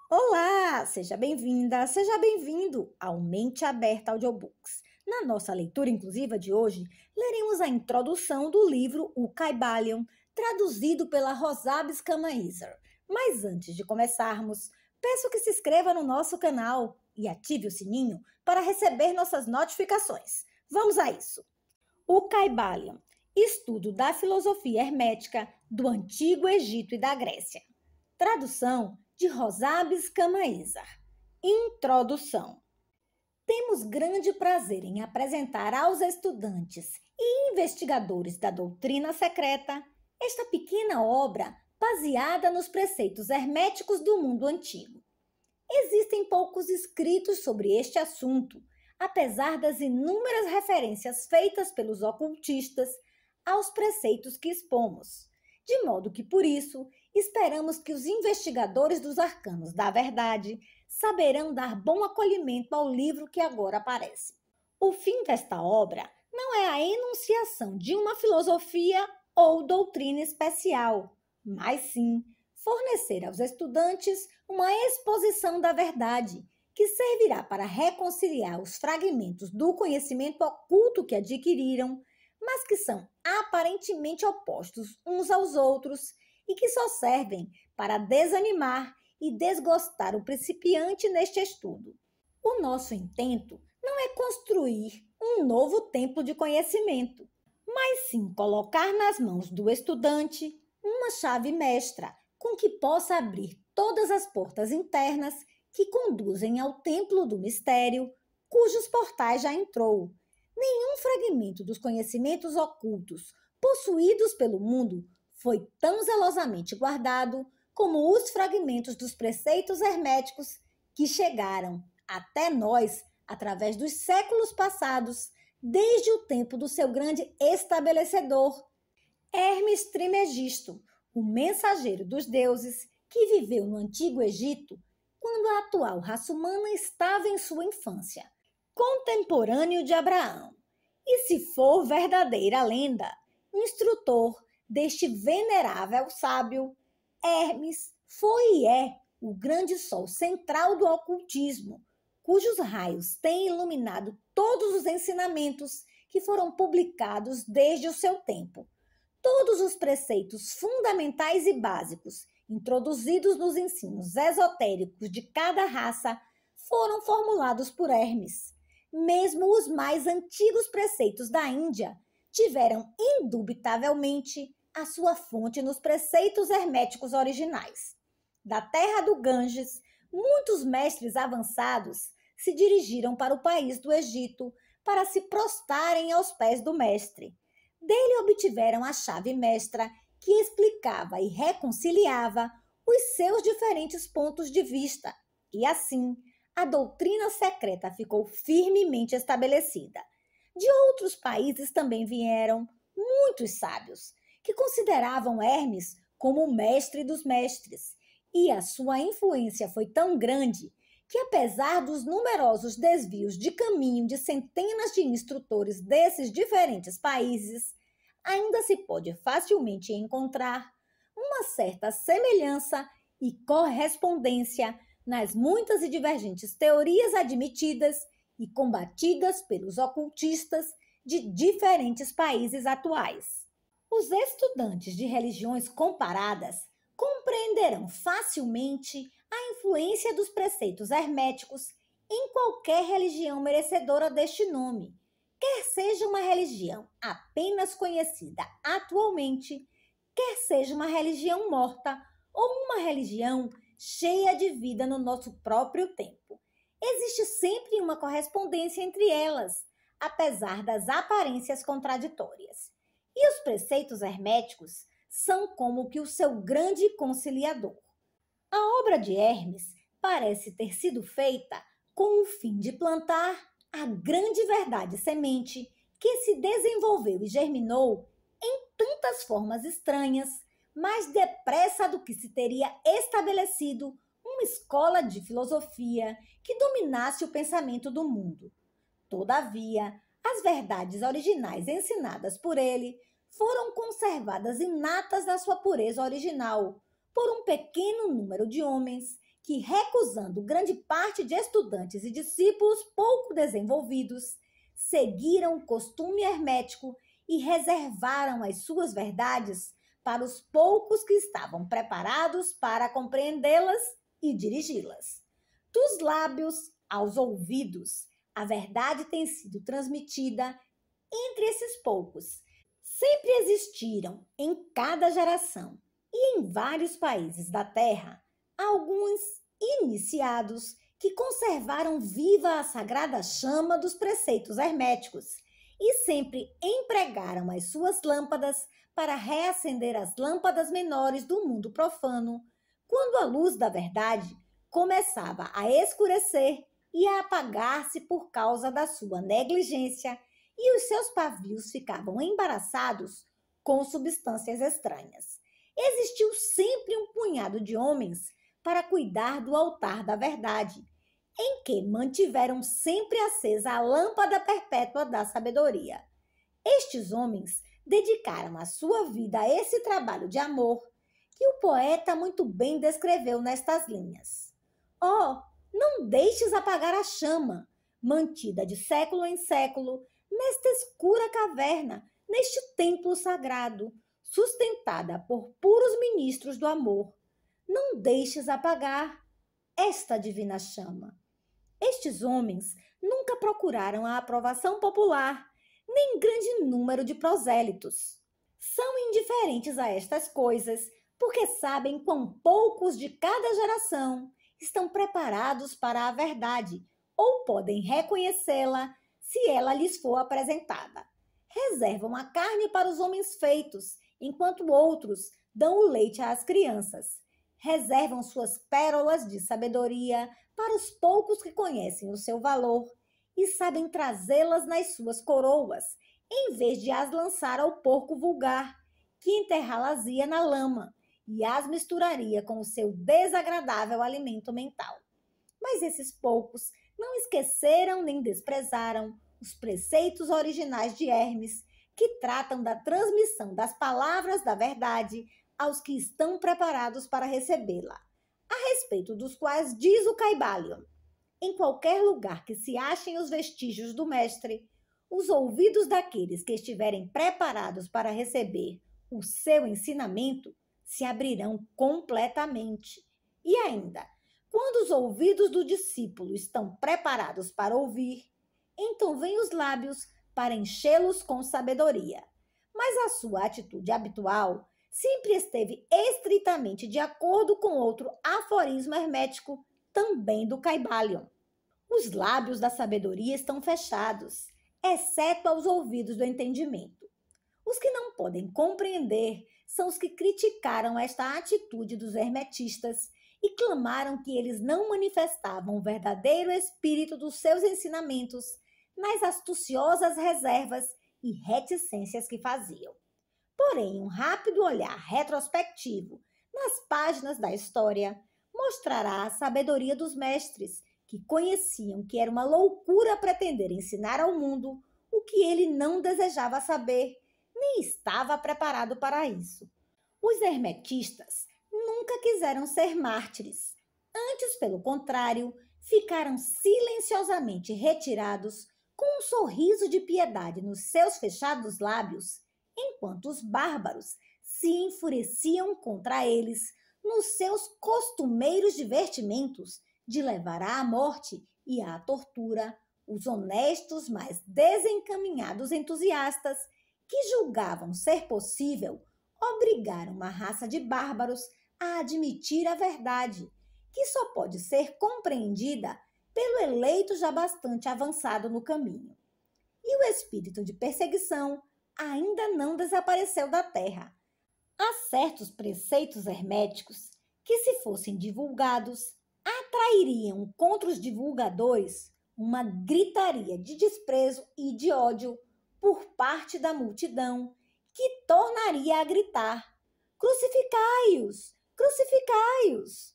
Olá, seja bem-vinda, seja bem-vindo ao Mente Aberta Audiobooks. Na nossa leitura inclusiva de hoje, leremos a introdução do livro O Caibalion, traduzido pela Rosabes Camaiser. Mas antes de começarmos, peço que se inscreva no nosso canal e ative o sininho para receber nossas notificações. Vamos a isso! O Caibalion, estudo da filosofia hermética do Antigo Egito e da Grécia. Tradução de Rosabes Camaiser. Introdução. Temos grande prazer em apresentar aos estudantes e investigadores da doutrina secreta esta pequena obra baseada nos preceitos herméticos do mundo antigo. Existem poucos escritos sobre este assunto, apesar das inúmeras referências feitas pelos ocultistas aos preceitos que expomos, de modo que, por isso, esperamos que os investigadores dos arcanos da verdade saberão dar bom acolhimento ao livro que agora aparece. O fim desta obra não é a enunciação de uma filosofia ou doutrina especial, mas sim fornecer aos estudantes uma exposição da verdade, que servirá para reconciliar os fragmentos do conhecimento oculto que adquiriram, mas que são aparentemente opostos uns aos outros e que só servem para desanimar e desgostar o principiante neste estudo. O nosso intento não é construir um novo templo de conhecimento, mas sim colocar nas mãos do estudante uma chave mestra com que possa abrir todas as portas internas que conduzem ao templo do mistério, cujos portais já entrou. Nenhum fragmento dos conhecimentos ocultos possuídos pelo mundo foi tão zelosamente guardado como os fragmentos dos preceitos herméticos que chegaram até nós através dos séculos passados, desde o tempo do seu grande estabelecedor, Hermes Trismegisto, o mensageiro dos deuses que viveu no Antigo Egito quando a atual raça humana estava em sua infância, contemporâneo de Abraão. E se for verdadeira a lenda, instrutor deste venerável sábio, Hermes foi e é o grande sol central do ocultismo, cujos raios têm iluminado todos os ensinamentos que foram publicados desde o seu tempo. Todos os preceitos fundamentais e básicos introduzidos nos ensinos esotéricos de cada raça foram formulados por Hermes. Mesmo os mais antigos preceitos da Índia tiveram indubitavelmente a sua fonte nos preceitos herméticos originais. Da terra do Ganges, muitos mestres avançados se dirigiram para o país do Egito para se prostrarem aos pés do mestre. Dele obtiveram a chave mestra que explicava e reconciliava os seus diferentes pontos de vista, e assim a doutrina secreta ficou firmemente estabelecida. De outros países também vieram muitos sábios, que consideravam Hermes como o mestre dos mestres, e a sua influência foi tão grande que, apesar dos numerosos desvios de caminho de centenas de instrutores desses diferentes países, ainda se pode facilmente encontrar uma certa semelhança e correspondência nas muitas e divergentes teorias admitidas e combatidas pelos ocultistas de diferentes países atuais. Os estudantes de religiões comparadas compreenderão facilmente a influência dos preceitos herméticos em qualquer religião merecedora deste nome, quer seja uma religião apenas conhecida atualmente, quer seja uma religião morta ou uma religião cheia de vida no nosso próprio tempo. Existe sempre uma correspondência entre elas, apesar das aparências contraditórias. E os preceitos herméticos são como que o seu grande conciliador. A obra de Hermes parece ter sido feita com o fim de plantar a grande verdade semente que se desenvolveu e germinou em tantas formas estranhas, mais depressa do que se teria estabelecido uma escola de filosofia que dominasse o pensamento do mundo. Todavia, as verdades originais ensinadas por ele foram conservadas inatas na sua pureza original por um pequeno número de homens que, recusando grande parte de estudantes e discípulos pouco desenvolvidos, seguiram o costume hermético e reservaram as suas verdades para os poucos que estavam preparados para compreendê-las e dirigi-las. Dos lábios aos ouvidos, a verdade tem sido transmitida entre esses poucos. Sempre existiram, em cada geração e em vários países da Terra, alguns iniciados que conservaram viva a sagrada chama dos preceitos herméticos e sempre empregaram as suas lâmpadas para reacender as lâmpadas menores do mundo profano, quando a luz da verdade começava a escurecer e a apagar-se por causa da sua negligência, e os seus pavios ficavam embaraçados com substâncias estranhas. Existiu sempre um punhado de homens para cuidar do altar da verdade, em que mantiveram sempre acesa a lâmpada perpétua da sabedoria. Estes homens dedicaram a sua vida a esse trabalho de amor que o poeta muito bem descreveu nestas linhas. Oh, não deixes apagar a chama, mantida de século em século, nesta escura caverna, neste templo sagrado, sustentada por puros ministros do amor. Não deixes apagar esta divina chama. Estes homens nunca procuraram a aprovação popular, nem grande número de prosélitos. São indiferentes a estas coisas, porque sabem quão poucos de cada geração estão preparados para a verdade ou podem reconhecê-la se ela lhes for apresentada. Reservam a carne para os homens feitos, enquanto outros dão o leite às crianças. Reservam suas pérolas de sabedoria para os poucos que conhecem o seu valor e sabem trazê-las nas suas coroas, em vez de as lançar ao porco vulgar, que enterrá-las-ia na lama e as misturaria com o seu desagradável alimento mental. Mas esses poucos não esqueceram nem desprezaram os preceitos originais de Hermes, que tratam da transmissão das palavras da verdade aos que estão preparados para recebê-la, a respeito dos quais diz o Caibalion: em qualquer lugar que se achem os vestígios do mestre, os ouvidos daqueles que estiverem preparados para receber o seu ensinamento se abrirão completamente. E ainda, quando os ouvidos do discípulo estão preparados para ouvir, então vêm os lábios para enchê-los com sabedoria. Mas a sua atitude habitual sempre esteve estritamente de acordo com outro aforismo hermético, também do Caibalion. Os lábios da sabedoria estão fechados, exceto aos ouvidos do entendimento. Os que não podem compreender são os que criticaram esta atitude dos hermetistas e clamaram que eles não manifestavam o verdadeiro espírito dos seus ensinamentos nas astuciosas reservas e reticências que faziam. Porém, um rápido olhar retrospectivo nas páginas da história mostrará a sabedoria dos mestres, que conheciam que era uma loucura pretender ensinar ao mundo o que ele não desejava saber, nem estava preparado para isso. Os hermetistas nunca quiseram ser mártires. Antes, pelo contrário, ficaram silenciosamente retirados com um sorriso de piedade nos seus fechados lábios, enquanto os bárbaros se enfureciam contra eles nos seus costumeiros divertimentos de levar à morte e à tortura os honestos, mas desencaminhados entusiastas que julgavam ser possível obrigar uma raça de bárbaros a admitir a verdade, que só pode ser compreendida pelo eleito já bastante avançado no caminho. E o espírito de perseguição ainda não desapareceu da terra. Há certos preceitos herméticos que, se fossem divulgados, atrairiam contra os divulgadores uma gritaria de desprezo e de ódio por parte da multidão, que tornaria a gritar: crucificai-os! Crucificai-os!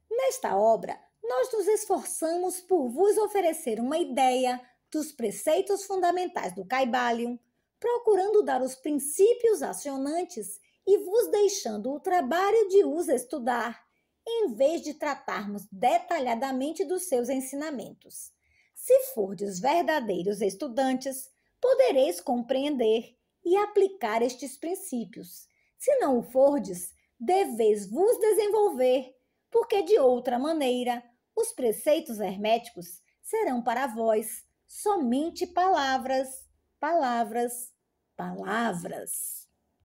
Nesta obra, nós nos esforçamos por vos oferecer uma ideia dos preceitos fundamentais do Caibalion, procurando dar os princípios acionantes e vos deixando o trabalho de os estudar, em vez de tratarmos detalhadamente dos seus ensinamentos. Se fordes verdadeiros estudantes, podereis compreender e aplicar estes princípios. Se não o fordes, deveis vos desenvolver, porque de outra maneira os preceitos herméticos serão para vós somente palavras, palavras, palavras.